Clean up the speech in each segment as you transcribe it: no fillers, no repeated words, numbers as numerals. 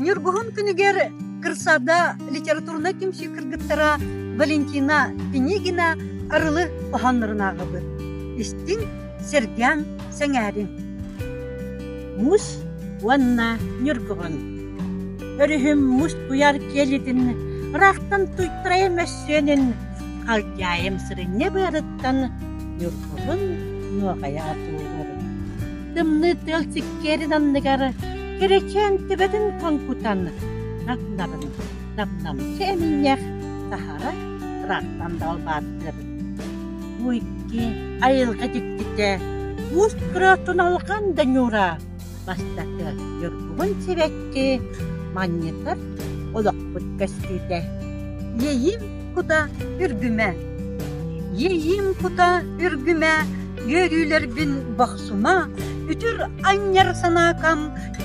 Нюргуһун күнүгер кырсада литературна кимши кыргыттара Валентина Пинегина арылы оһаннырынаагыбыт. Истин Сергян Сеңәрин. Мус уанна нюргуһун. Өрүһүм мус туяр келитин рахтан туйттыра эмессенин халкяйым сырынне барыттан нюргуһун нуагая атуулар. Дымны тылсиккерин анныгар керечен тибедин конкутан рахнарын дамнам кеминнях сахара рахтан далбаттыр. Уйки айылга диктите мус кыратын алган да нюра бастаты нюргуһун себекки маннетар олоқпут кастиде. Ейим кута үргүмэ. Ейим кута үргүмэ. Görüler bin baksuma, ütür anyar sanakam,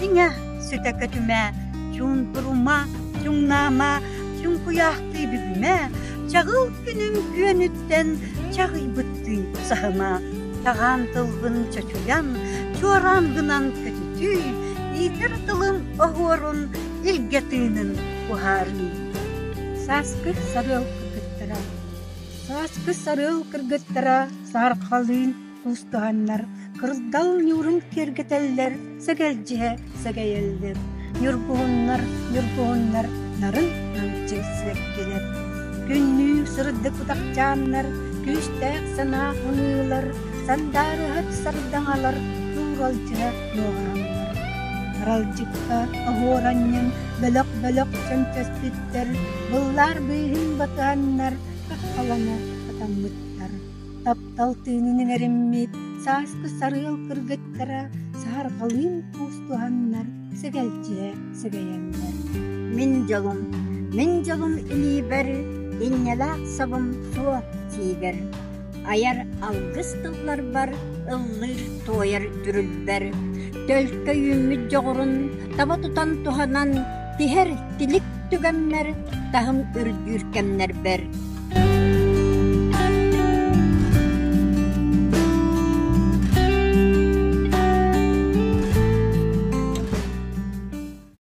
yine süte kötüme, çun duruma, çun nama, çun kuyahtı bübüme, çağıl günüm güvenütten, çağı bıttı sahıma, tağan tılgın çaçuyan, çoğrangınan kötütü, yitir tılım ahorun, ilgetinin buharı. Saskı sarıl kırgıttıra, saskı sarıl kırgıttıra, sarkalın, Tustuhanlar, kırıldal nurun kergeteller, segelcihe segeyeller. Nurguhunlar, narın namçesek gelir. Günlü sırdı kutakcanlar, küçtek sana hunuylar, sandarı hep sardangalar, nuralcıha yoğanlar. Aralcıkta ahoranyan, belok çöntespitler, bunlar büyün batanlar, kahkalana atamıtlar. Таптал тыынын эреммит, сааскы сарыыл кыргыттара, сааргалыын туустуганнар, сегелчие сегеяннар. Мен жолум илибер, иннелак сабым суа тигер. Аяр алгыс тыллар бар, ыллыр тояр дүрүлбер. Төлкө үйүмүт жогорун, таба тутан туханан, тихер тилик түгеннер, тахым үркемнер бер.